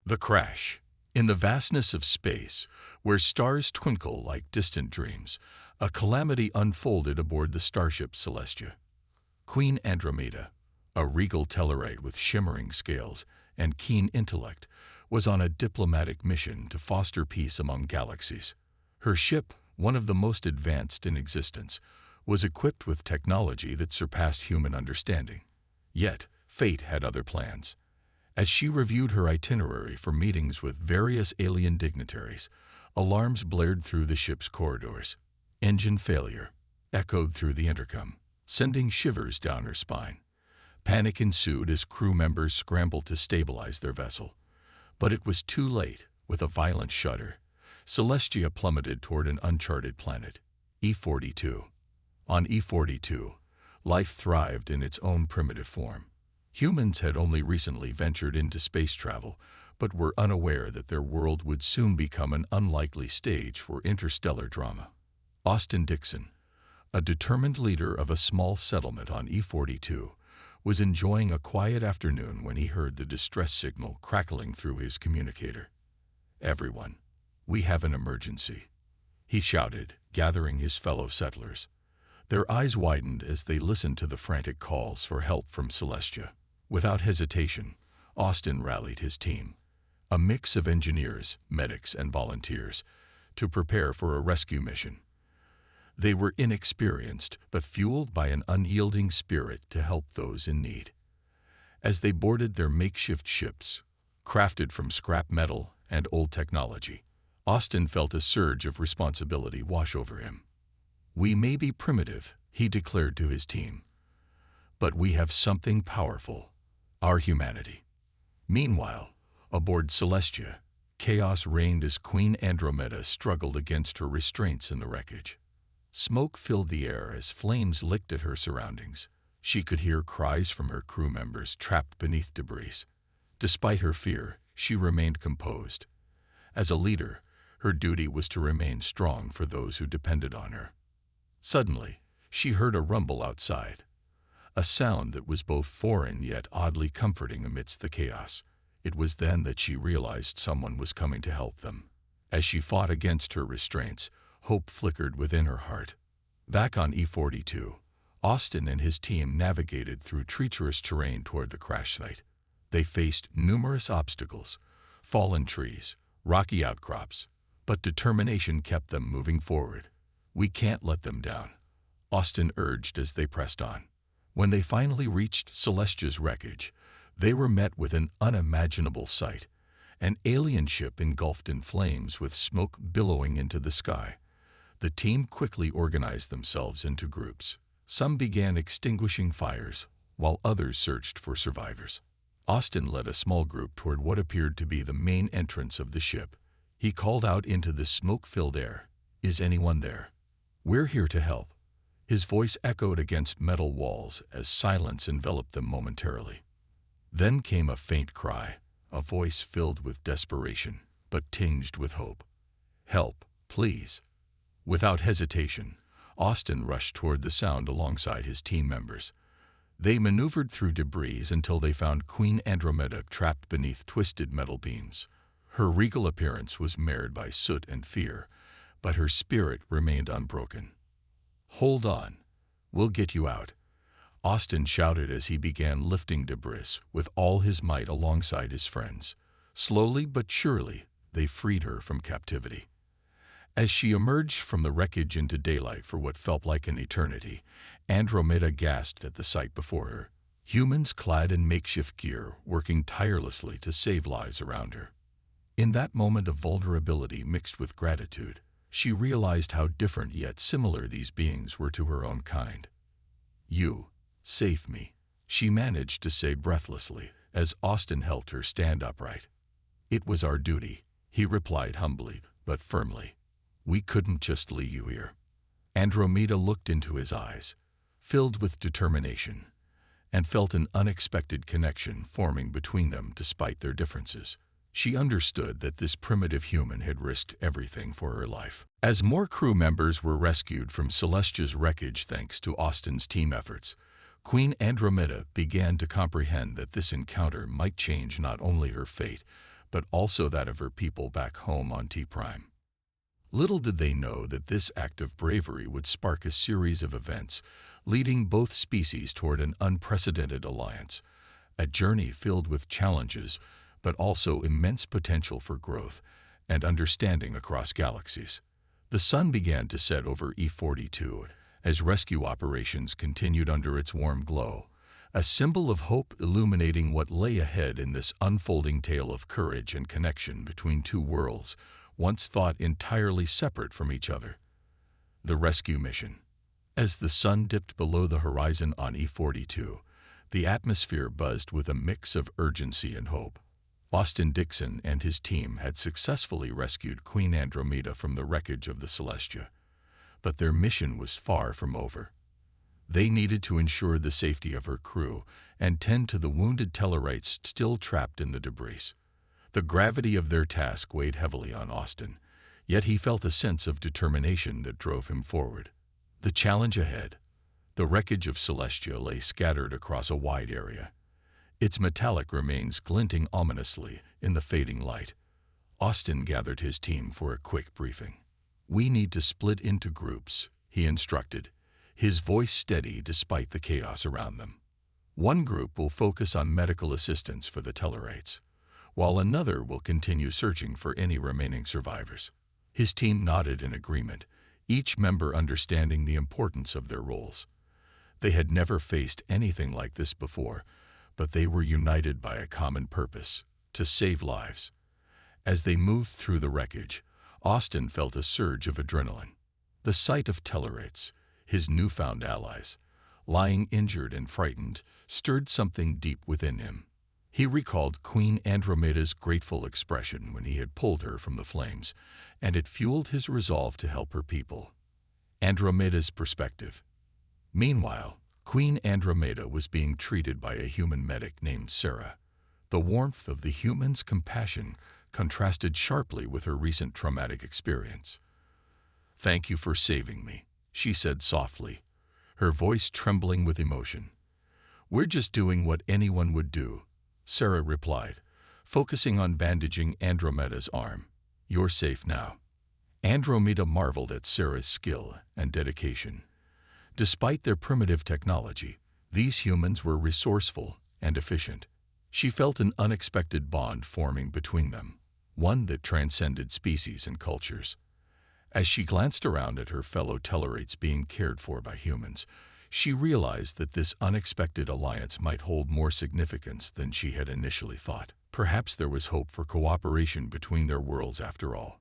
The crash. In the vastness of space, where stars twinkle like distant dreams, a calamity unfolded aboard the starship Celestia. Queen Andromeda, a regal Tellarite with shimmering scales and keen intellect, was on a diplomatic mission to foster peace among galaxies. Her ship, one of the most advanced in existence, was equipped with technology that surpassed human understanding. Yet, fate had other plans. As she reviewed her itinerary for meetings with various alien dignitaries, alarms blared through the ship's corridors. Engine failure echoed through the intercom, sending shivers down her spine. Panic ensued as crew members scrambled to stabilize their vessel. But it was too late. With a violent shudder, Celestia plummeted toward an uncharted planet, E42. On E42, life thrived in its own primitive form. Humans had only recently ventured into space travel, but were unaware that their world would soon become an unlikely stage for interstellar drama. Austin Dixon, a determined leader of a small settlement on E42, was enjoying a quiet afternoon when he heard the distress signal crackling through his communicator. "Everyone, we have an emergency," he shouted, gathering his fellow settlers. Their eyes widened as they listened to the frantic calls for help from Celestia. Without hesitation, Austin rallied his team, a mix of engineers, medics, and volunteers, to prepare for a rescue mission. They were inexperienced, but fueled by an unyielding spirit to help those in need. As they boarded their makeshift ships, crafted from scrap metal and old technology, Austin felt a surge of responsibility wash over him. "We may be primitive," he declared to his team, "but we have something powerful: our humanity." Meanwhile, aboard Celestia, chaos reigned as Queen Andromeda struggled against her restraints in the wreckage. Smoke filled the air as flames licked at her surroundings. She could hear cries from her crew members trapped beneath debris. Despite her fear, she remained composed. As a leader, her duty was to remain strong for those who depended on her. Suddenly, she heard a rumble outside, a sound that was both foreign yet oddly comforting amidst the chaos. It was then that she realized someone was coming to help them. As she fought against her restraints, hope flickered within her heart. Back on E42, Austin and his team navigated through treacherous terrain toward the crash site. They faced numerous obstacles, fallen trees, rocky outcrops, but determination kept them moving forward. "We can't let them down," Austin urged as they pressed on. When they finally reached Celestia's wreckage, they were met with an unimaginable sight: an alien ship engulfed in flames with smoke billowing into the sky. The team quickly organized themselves into groups. Some began extinguishing fires, while others searched for survivors. Austin led a small group toward what appeared to be the main entrance of the ship. He called out into the smoke-filled air, "Is anyone there? We're here to help." His voice echoed against metal walls as silence enveloped them momentarily. Then came a faint cry, a voice filled with desperation, but tinged with hope. "Help, please." Without hesitation, Austin rushed toward the sound alongside his team members. They maneuvered through debris until they found Queen Andromeda trapped beneath twisted metal beams. Her regal appearance was marred by soot and fear, but her spirit remained unbroken. "Hold on, we'll get you out," Austin shouted as he began lifting debris with all his might alongside his friends. Slowly but surely, they freed her from captivity. As she emerged from the wreckage into daylight for what felt like an eternity, Andromeda gasped at the sight before her. Humans clad in makeshift gear, working tirelessly to save lives around her. In that moment of vulnerability mixed with gratitude, she realized how different yet similar these beings were to her own kind. "You saved me," she managed to say breathlessly as Austin helped her stand upright. "It was our duty," he replied humbly but firmly. "We couldn't just leave you here." Andromeda looked into his eyes, filled with determination, and felt an unexpected connection forming between them despite their differences. She understood that this primitive human had risked everything for her life. As more crew members were rescued from Celestia's wreckage thanks to Austin's team efforts, Queen Andromeda began to comprehend that this encounter might change not only her fate, but also that of her people back home on T-Prime. Little did they know that this act of bravery would spark a series of events, leading both species toward an unprecedented alliance, a journey filled with challenges, but also immense potential for growth and understanding across galaxies. The sun began to set over E42 as rescue operations continued under its warm glow, a symbol of hope illuminating what lay ahead in this unfolding tale of courage and connection between two worlds, once thought entirely separate from each other. The rescue mission. As the sun dipped below the horizon on E42, the atmosphere buzzed with a mix of urgency and hope. Austin Dixon and his team had successfully rescued Queen Andromeda from the wreckage of the Celestia, but their mission was far from over. They needed to ensure the safety of her crew and tend to the wounded Tellarites still trapped in the debris. The gravity of their task weighed heavily on Austin, yet he felt a sense of determination that drove him forward. The challenge ahead. The wreckage of Celestia lay scattered across a wide area, its metallic remains glinting ominously in the fading light. Austin gathered his team for a quick briefing. "We need to split into groups," he instructed, his voice steady despite the chaos around them. "One group will focus on medical assistance for the Tellarites, while another will continue searching for any remaining survivors." His team nodded in agreement, each member understanding the importance of their roles. They had never faced anything like this before, but they were united by a common purpose: to save lives. As they moved through the wreckage, Austin felt a surge of adrenaline. The sight of Tellarites, his newfound allies, lying injured and frightened, stirred something deep within him. He recalled Queen Andromeda's grateful expression when he had pulled her from the flames, and it fueled his resolve to help her people. Andromeda's perspective. Meanwhile, Queen Andromeda was being treated by a human medic named Sarah. The warmth of the human's compassion contrasted sharply with her recent traumatic experience. "Thank you for saving me," she said softly, her voice trembling with emotion. "We're just doing what anyone would do," Sarah replied, focusing on bandaging Andromeda's arm. "You're safe now." Andromeda marveled at Sarah's skill and dedication. Despite their primitive technology, these humans were resourceful and efficient. She felt an unexpected bond forming between them, one that transcended species and cultures. As she glanced around at her fellow Tellarites being cared for by humans, she realized that this unexpected alliance might hold more significance than she had initially thought. Perhaps there was hope for cooperation between their worlds after all.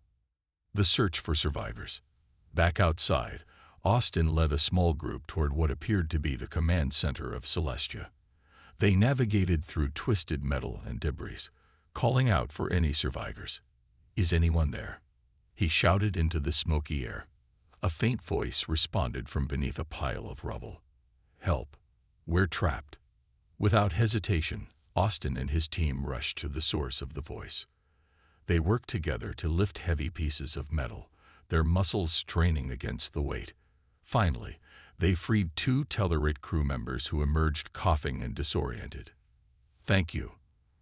The search for survivors. Back outside, Austin led a small group toward what appeared to be the command center of Celestia. They navigated through twisted metal and debris, calling out for any survivors. "Is anyone there?" he shouted into the smoky air. A faint voice responded from beneath a pile of rubble. "Help! We're trapped." Without hesitation, Austin and his team rushed to the source of the voice. They worked together to lift heavy pieces of metal, their muscles straining against the weight. Finally, they freed 2 Tellarite crew members who emerged coughing and disoriented. "Thank you,"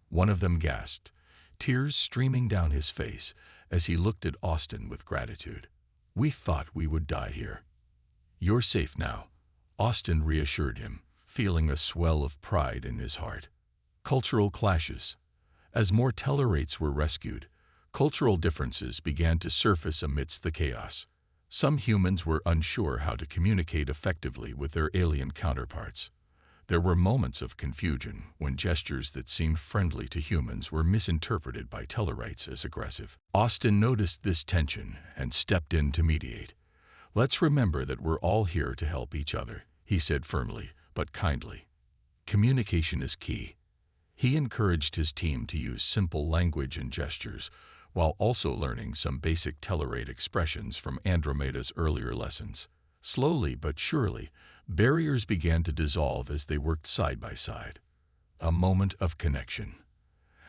one of them gasped, tears streaming down his face as he looked at Austin with gratitude. "We thought we would die here." "You're safe now," Austin reassured him, feeling a swell of pride in his heart. Cultural clashes. As more Tellarites were rescued, cultural differences began to surface amidst the chaos. Some humans were unsure how to communicate effectively with their alien counterparts. There were moments of confusion when gestures that seemed friendly to humans were misinterpreted by Tellarites as aggressive. Austin noticed this tension and stepped in to mediate. "Let's remember that we're all here to help each other," he said firmly, but kindly. Communication is key. He encouraged his team to use simple language and gestures, while also learning some basic Tellarite expressions from Andromeda's earlier lessons. Slowly but surely, barriers began to dissolve as they worked side by side. A moment of connection.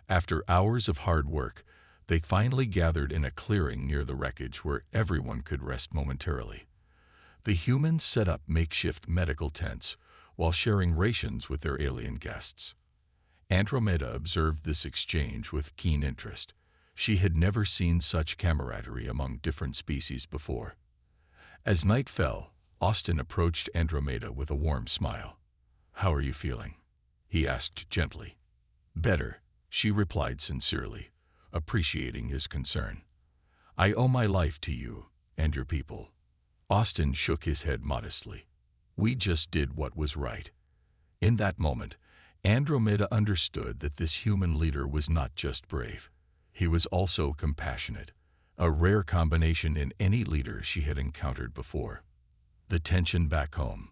After hours of hard work, they finally gathered in a clearing near the wreckage where everyone could rest momentarily. The humans set up makeshift medical tents while sharing rations with their alien guests. Andromeda observed this exchange with keen interest. She had never seen such camaraderie among different species before. As night fell, Austin approached Andromeda with a warm smile. "How are you feeling?" he asked gently. "Better," she replied sincerely, appreciating his concern. "I owe my life to you and your people." Austin shook his head modestly. "We just did what was right." In that moment, Andromeda understood that this human leader was not just brave. He was also compassionate, a rare combination in any leader she had encountered before. The tension back home.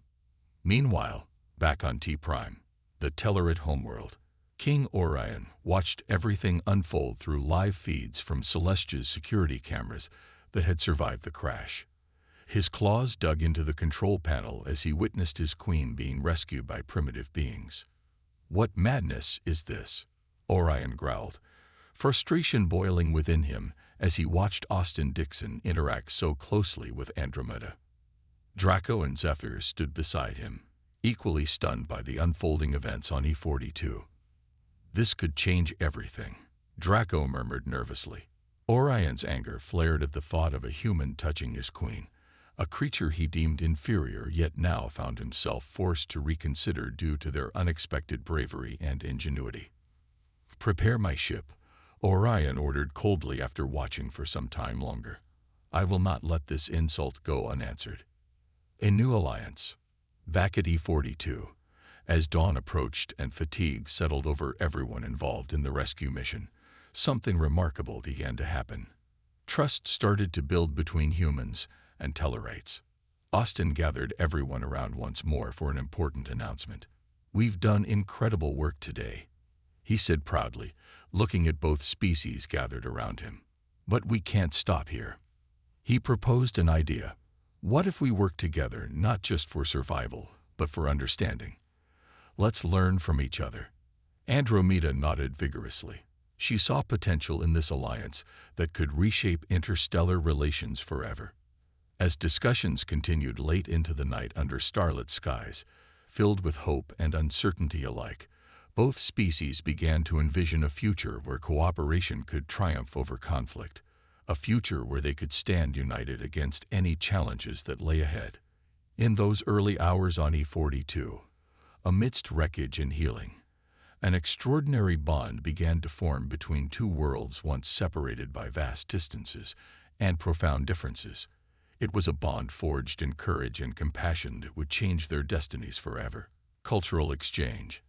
Meanwhile, back on T-Prime, the Tellarite homeworld, King Orion watched everything unfold through live feeds from Celestia's security cameras that had survived the crash. His claws dug into the control panel as he witnessed his queen being rescued by primitive beings. "What madness is this?" Orion growled, frustration boiling within him as he watched Austin Dixon interact so closely with Andromeda. Draco and Zephyr stood beside him, equally stunned by the unfolding events on E42. "This could change everything," Draco murmured nervously. Orion's anger flared at the thought of a human touching his queen, a creature he deemed inferior yet now found himself forced to reconsider due to their unexpected bravery and ingenuity. "Prepare my ship," Orion ordered coldly after watching for some time longer. "I will not let this insult go unanswered." A new alliance. Back at E42, as dawn approached and fatigue settled over everyone involved in the rescue mission, something remarkable began to happen. Trust started to build between humans and Tellarites. Austin gathered everyone around once more for an important announcement. "We've done incredible work today," he said proudly, looking at both species gathered around him. "But we can't stop here." He proposed an idea. "What if we work together not just for survival, but for understanding? Let's learn from each other." Andromeda nodded vigorously. She saw potential in this alliance that could reshape interstellar relations forever. As discussions continued late into the night under starlit skies, filled with hope and uncertainty alike, both species began to envision a future where cooperation could triumph over conflict, a future where they could stand united against any challenges that lay ahead. In those early hours on E42, amidst wreckage and healing, an extraordinary bond began to form between two worlds once separated by vast distances and profound differences. It was a bond forged in courage and compassion that would change their destinies forever. Cultural exchange.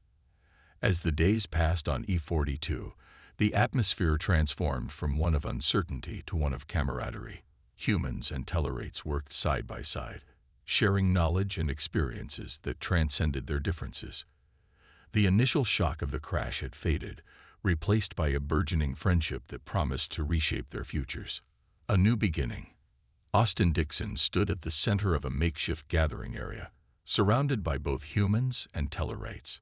As the days passed on E42, the atmosphere transformed from one of uncertainty to one of camaraderie. Humans and Tellarites worked side by side, sharing knowledge and experiences that transcended their differences. The initial shock of the crash had faded, replaced by a burgeoning friendship that promised to reshape their futures. A new beginning. Austin Dixon stood at the center of a makeshift gathering area, surrounded by both humans and Tellarites.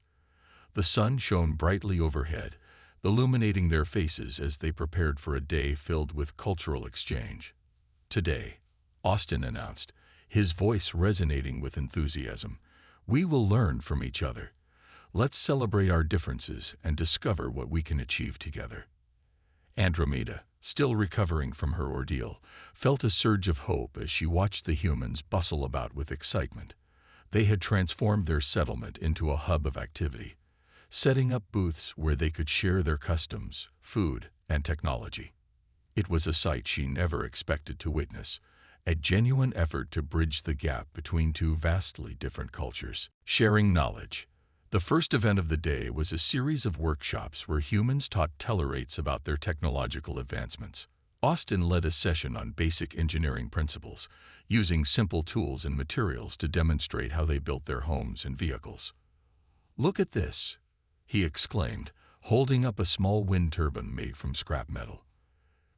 The sun shone brightly overhead, illuminating their faces as they prepared for a day filled with cultural exchange. "Today," Austin announced, his voice resonating with enthusiasm, "we will learn from each other. Let's celebrate our differences and discover what we can achieve together." Andromeda, still recovering from her ordeal, felt a surge of hope as she watched the humans bustle about with excitement. They had transformed their settlement into a hub of activity, setting up booths where they could share their customs, food, and technology. It was a sight she never expected to witness, a genuine effort to bridge the gap between two vastly different cultures. Sharing knowledge. The first event of the day was a series of workshops where humans taught Tellarites about their technological advancements. Austin led a session on basic engineering principles, using simple tools and materials to demonstrate how they built their homes and vehicles. "Look at this," he exclaimed, holding up a small wind turbine made from scrap metal.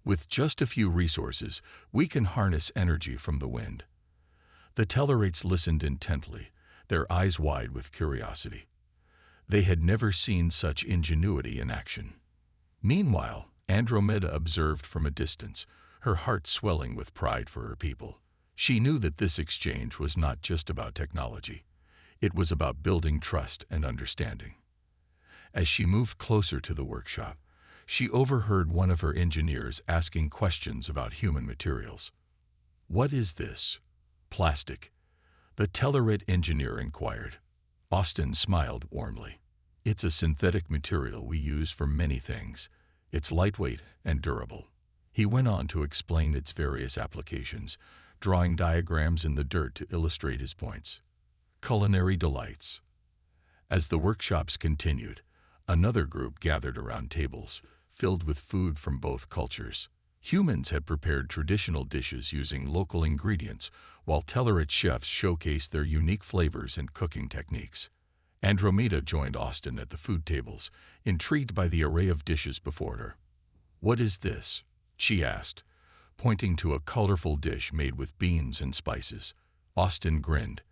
"With just a few resources, we can harness energy from the wind." The Tellarites listened intently, their eyes wide with curiosity. They had never seen such ingenuity in action. Meanwhile, Andromeda observed from a distance, her heart swelling with pride for her people. She knew that this exchange was not just about technology. It was about building trust and understanding. As she moved closer to the workshop, she overheard one of her engineers asking questions about human materials. "What is this?" "Plastic," the Tellerite engineer inquired. Austin smiled warmly. "It's a synthetic material we use for many things. It's lightweight and durable." He went on to explain its various applications, drawing diagrams in the dirt to illustrate his points. Culinary delights. As the workshops continued, another group gathered around tables, filled with food from both cultures. Humans had prepared traditional dishes using local ingredients, while Tellerite chefs showcased their unique flavors and cooking techniques. Andromeda joined Austin at the food tables, intrigued by the array of dishes before her. "What is this?" she asked, pointing to a colorful dish made with beans and spices. Austin grinned.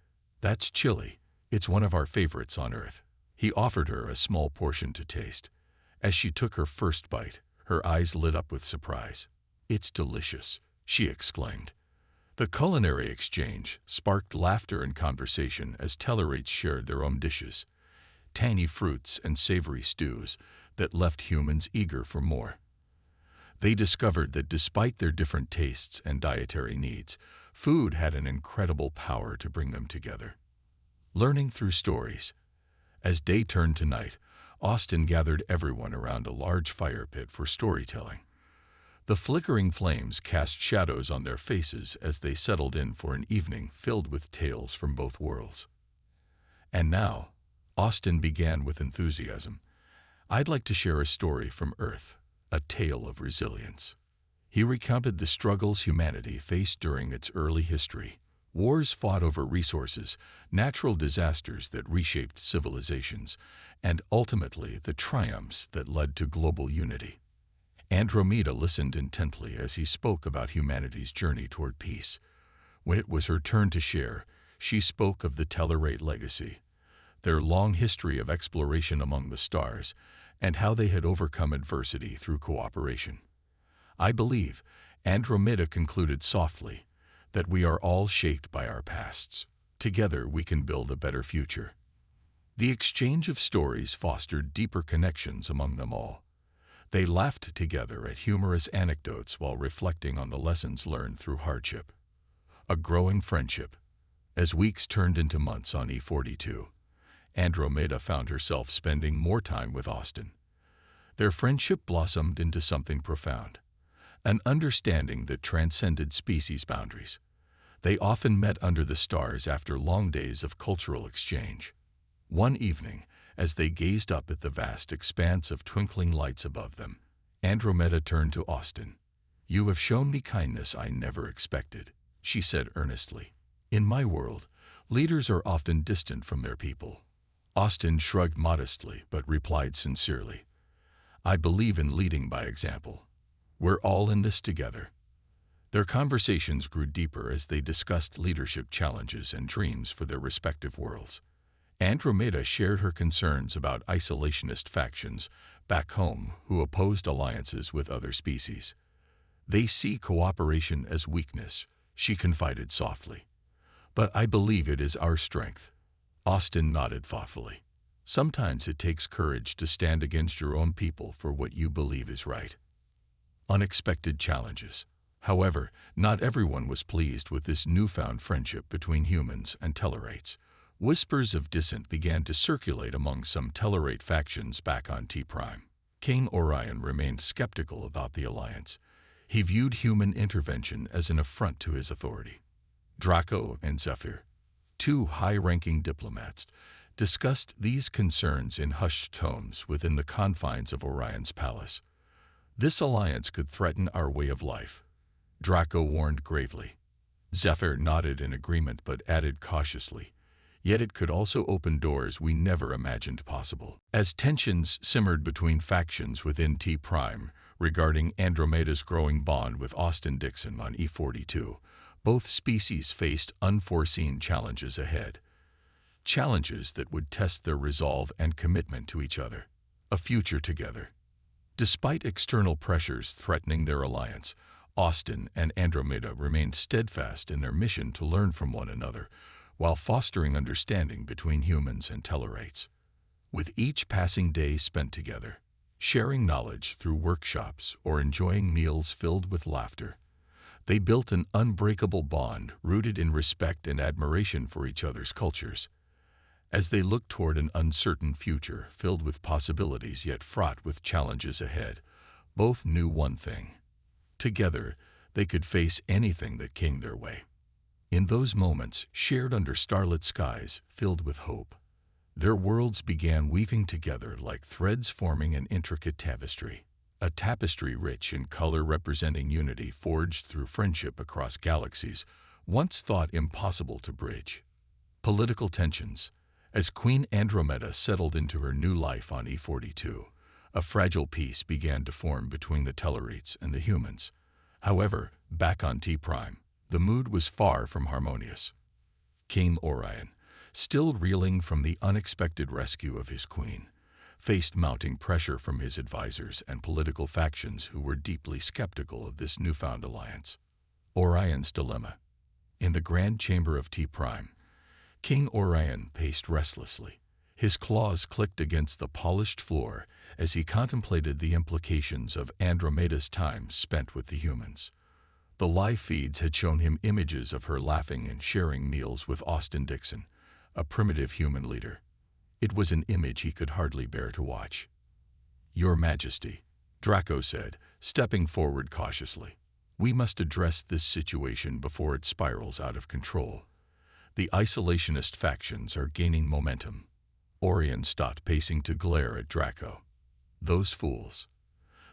"That's chili. It's one of our favorites on Earth." He offered her a small portion to taste. As she took her first bite, her eyes lit up with surprise. "It's delicious," she exclaimed. The culinary exchange sparked laughter and conversation as Tellerites shared their own dishes, tangy fruits and savory stews that left humans eager for more. They discovered that despite their different tastes and dietary needs, food had an incredible power to bring them together. Learning through stories. As day turned to night, Austin gathered everyone around a large fire pit for storytelling. The flickering flames cast shadows on their faces as they settled in for an evening filled with tales from both worlds. And now, Austin began with enthusiasm. "I'd like to share a story from Earth, a tale of resilience." He recounted the struggles humanity faced during its early history. Wars fought over resources, natural disasters that reshaped civilizations, and ultimately the triumphs that led to global unity. Andromeda listened intently as he spoke about humanity's journey toward peace. When it was her turn to share, she spoke of the Tellerite legacy, their long history of exploration among the stars, and how they had overcome adversity through cooperation. "I believe," Andromeda concluded softly, "that we are all shaped by our pasts. Together we can build a better future." The exchange of stories fostered deeper connections among them all. They laughed together at humorous anecdotes while reflecting on the lessons learned through hardship. A growing friendship. As weeks turned into months on E42, Andromeda found herself spending more time with Austin. Their friendship blossomed into something profound, an understanding that transcended species boundaries. They often met under the stars after long days of cultural exchange. One evening, as they gazed up at the vast expanse of twinkling lights above them, Andromeda turned to Austin. "You have shown me kindness I never expected," she said earnestly. "In my world, leaders are often distant from their people." Austin shrugged modestly but replied sincerely, "I believe in leading by example. We're all in this together." Their conversations grew deeper as they discussed leadership challenges and dreams for their respective worlds. Andromeda shared her concerns about isolationist factions back home who opposed alliances with other species. "They see cooperation as weakness," she confided softly. "But I believe it is our strength." Austin nodded thoughtfully. "Sometimes it takes courage to stand against your own people for what you believe is right." Unexpected challenges. However, not everyone was pleased with this newfound friendship between humans and Tellerites. Whispers of dissent began to circulate among some Tellerite factions back on T-Prime. King Orion remained skeptical about the alliance. He viewed human intervention as an affront to his authority. Draco and Zephyr, two high-ranking diplomats, discussed these concerns in hushed tones within the confines of Orion's palace. "This alliance could threaten our way of life," Draco warned gravely. Zephyr nodded in agreement but added cautiously, "Yet it could also open doors we never imagined possible." As tensions simmered between factions within T-Prime regarding Andromeda's growing bond with Austin Dixon on E42, both species faced unforeseen challenges ahead. Challenges that would test their resolve and commitment to each other. A future together. Despite external pressures threatening their alliance, Austin and Andromeda remained steadfast in their mission to learn from one another, while fostering understanding between humans and Tellerites. With each passing day spent together, sharing knowledge through workshops or enjoying meals filled with laughter, they built an unbreakable bond rooted in respect and admiration for each other's cultures. As they looked toward an uncertain future filled with possibilities yet fraught with challenges ahead, both knew one thing. Together, they could face anything that came their way. In those moments, shared under starlit skies filled with hope, their worlds began weaving together like threads forming an intricate tapestry. A tapestry rich in color representing unity forged through friendship across galaxies, once thought impossible to bridge. Political tensions. As Queen Andromeda settled into her new life on E42, a fragile peace began to form between the Tellarites and the humans. However, back on T-Prime, the mood was far from harmonious. King Orion, still reeling from the unexpected rescue of his queen, faced mounting pressure from his advisors and political factions who were deeply skeptical of this newfound alliance. Orion's dilemma. In the grand chamber of T-Prime, King Orion paced restlessly. His claws clicked against the polished floor as he contemplated the implications of Andromeda's time spent with the humans. The live feeds had shown him images of her laughing and sharing meals with Austin Dixon, a primitive human leader. It was an image he could hardly bear to watch. "Your Majesty," Draco said, stepping forward cautiously, "we must address this situation before it spirals out of control. The isolationist factions are gaining momentum." Orion stopped pacing to glare at Draco. "Those fools.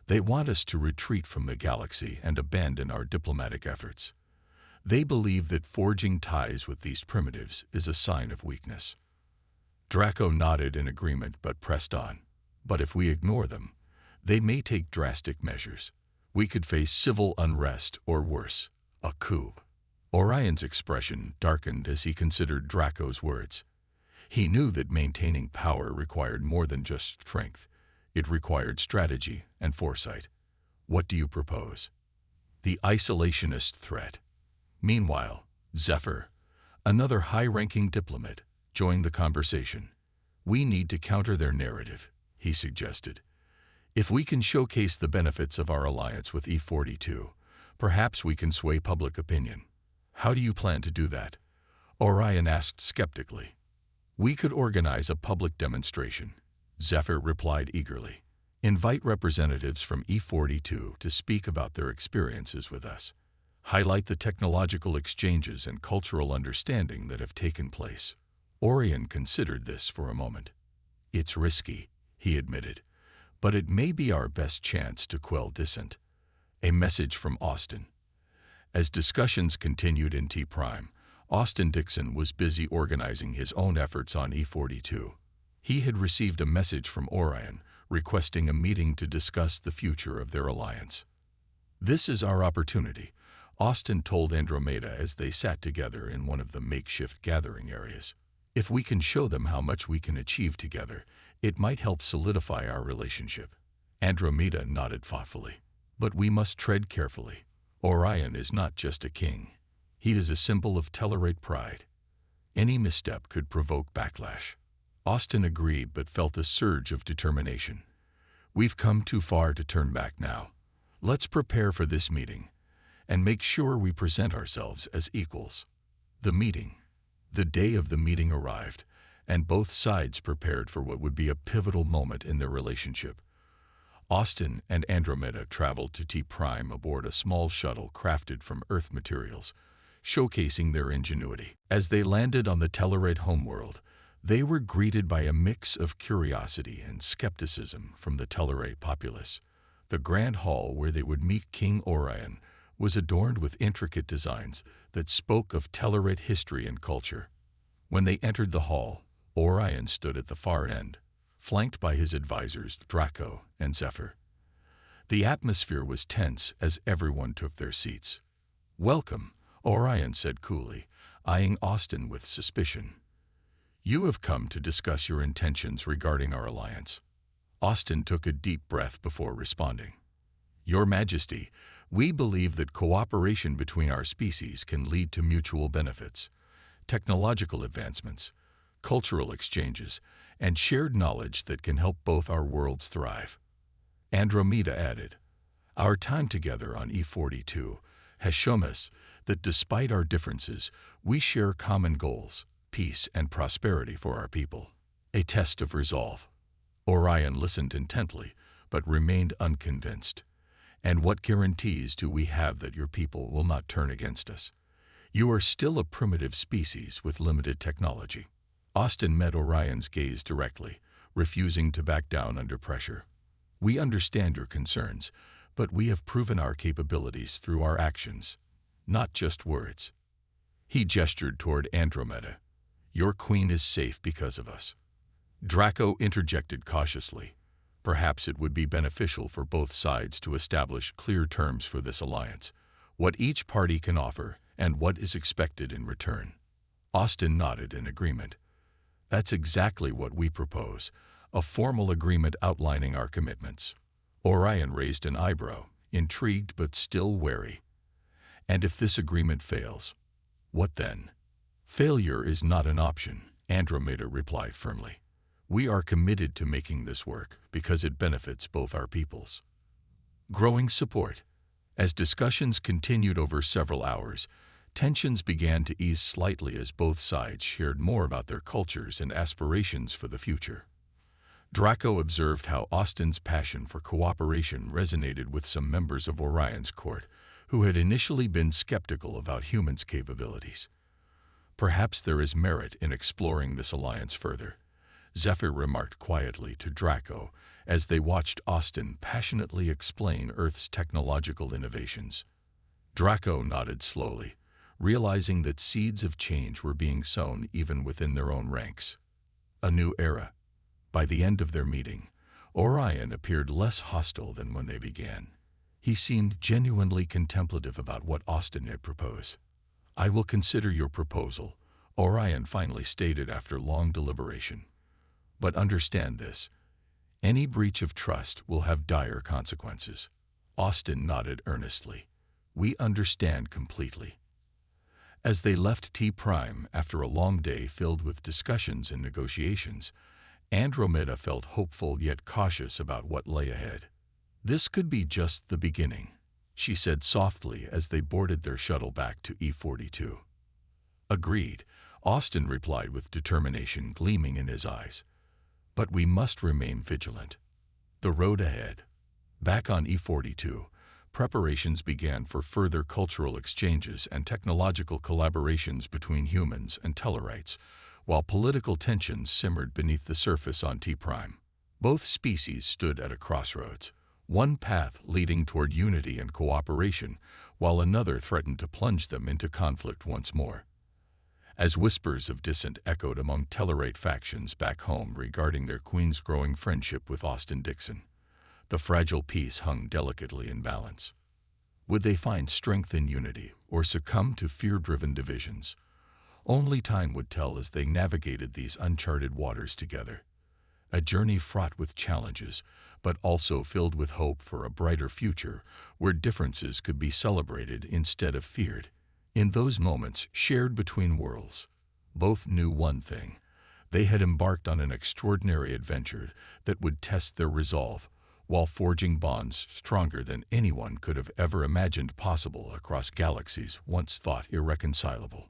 They want us to retreat from the galaxy and abandon our diplomatic efforts. They believe that forging ties with these primitives is a sign of weakness." Draco nodded in agreement but pressed on. "But if we ignore them, they may take drastic measures. We could face civil unrest or worse, a coup." Orion's expression darkened as he considered Draco's words. He knew that maintaining power required more than just strength. It required strategy and foresight. "What do you propose?" "The isolationist threat." Meanwhile, Zephyr, another high-ranking diplomat, joined the conversation. "We need to counter their narrative," he suggested. "If we can showcase the benefits of our alliance with E42, perhaps we can sway public opinion." "How do you plan to do that?" Orion asked skeptically. "We could organize a public demonstration," Zephyr replied eagerly. "Invite representatives from E42 to speak about their experiences with us. Highlight the technological exchanges and cultural understanding that have taken place." Orion considered this for a moment. "It's risky," he admitted, "but it may be our best chance to quell dissent." A message from Austin. As discussions continued in T-Prime, Austin Dixon was busy organizing his own efforts on E42. He had received a message from Orion requesting a meeting to discuss the future of their alliance. "This is our opportunity," Austin told Andromeda as they sat together in one of the makeshift gathering areas. "If we can show them how much we can achieve together, it might help solidify our relationship." Andromeda nodded thoughtfully. "But we must tread carefully. Orion is not just a king. He is a symbol of Tellarite pride. Any misstep could provoke backlash." Austin agreed but felt a surge of determination. "We've come too far to turn back now. Let's prepare for this meeting and make sure we present ourselves as equals." The meeting. The day of the meeting arrived, and both sides prepared for what would be a pivotal moment in their relationship. Austin and Andromeda traveled to T-Prime aboard a small shuttle crafted from Earth materials, showcasing their ingenuity. As they landed on the Tellarite homeworld, they were greeted by a mix of curiosity and skepticism from the Tellarite populace. The grand hall where they would meet King Orion was adorned with intricate designs that spoke of Tellarite history and culture. When they entered the hall, Orion stood at the far end, flanked by his advisors Draco and Zephyr. The atmosphere was tense as everyone took their seats. "Welcome," Orion said coolly, eyeing Austin with suspicion. "You have come to discuss your intentions regarding our alliance." Austin took a deep breath before responding. "Your Majesty, we believe that cooperation between our species can lead to mutual benefits. Technological advancements, cultural exchanges, and shared knowledge that can help both our worlds thrive. Andromeda added, "Our time together on E42 has shown us that despite our differences, we share common goals, peace and prosperity for our people. A test of resolve." Orion listened intently, but remained unconvinced. "And what guarantees do we have that your people will not turn against us? You are still a primitive species with limited technology." Austin met Orion's gaze directly, refusing to back down under pressure. "We understand your concerns, but we have proven our capabilities through our actions, not just words." He gestured toward Andromeda. "Your queen is safe because of us." Draco interjected cautiously. "Perhaps it would be beneficial for both sides to establish clear terms for this alliance, what each party can offer and what is expected in return." Austin nodded in agreement. "That's exactly what we propose, a formal agreement outlining our commitments." Orion raised an eyebrow, intrigued but still wary. "And if this agreement fails, what then?" "Failure is not an option," Andromeda replied firmly. "We are committed to making this work because it benefits both our peoples." Growing support. As discussions continued over several hours, tensions began to ease slightly as both sides shared more about their cultures and aspirations for the future. Draco observed how Austin's passion for cooperation resonated with some members of Orion's court, who had initially been skeptical about humans' capabilities. "Perhaps there is merit in exploring this alliance further," Zephyr remarked quietly to Draco as they watched Austin passionately explain Earth's technological innovations. Draco nodded slowly, realizing that seeds of change were being sown even within their own ranks. A new era. By the end of their meeting, Orion appeared less hostile than when they began. He seemed genuinely contemplative about what Austin had proposed. "I will consider your proposal," Orion finally stated after long deliberation. "But understand this, any breach of trust will have dire consequences." Austin nodded earnestly. "We understand completely." As they left T-Prime after a long day filled with discussions and negotiations, Andromeda felt hopeful yet cautious about what lay ahead. "This could be just the beginning," she said softly as they boarded their shuttle back to E42. "Agreed," Austin replied with determination gleaming in his eyes. "But we must remain vigilant." The road ahead. Back on E42, preparations began for further cultural exchanges and technological collaborations between humans and Tellarites, while political tensions simmered beneath the surface on T-Prime. Both species stood at a crossroads, one path leading toward unity and cooperation, while another threatened to plunge them into conflict once more. As whispers of dissent echoed among Tellarite factions back home regarding their queen's growing friendship with Austin Dixon, the fragile peace hung delicately in balance. Would they find strength in unity or succumb to fear-driven divisions? Only time would tell as they navigated these uncharted waters together. A journey fraught with challenges, but also filled with hope for a brighter future where differences could be celebrated instead of feared. In those moments shared between worlds, both knew one thing. They had embarked on an extraordinary adventure that would test their resolve, while forging bonds stronger than anyone could have ever imagined possible across galaxies once thought irreconcilable.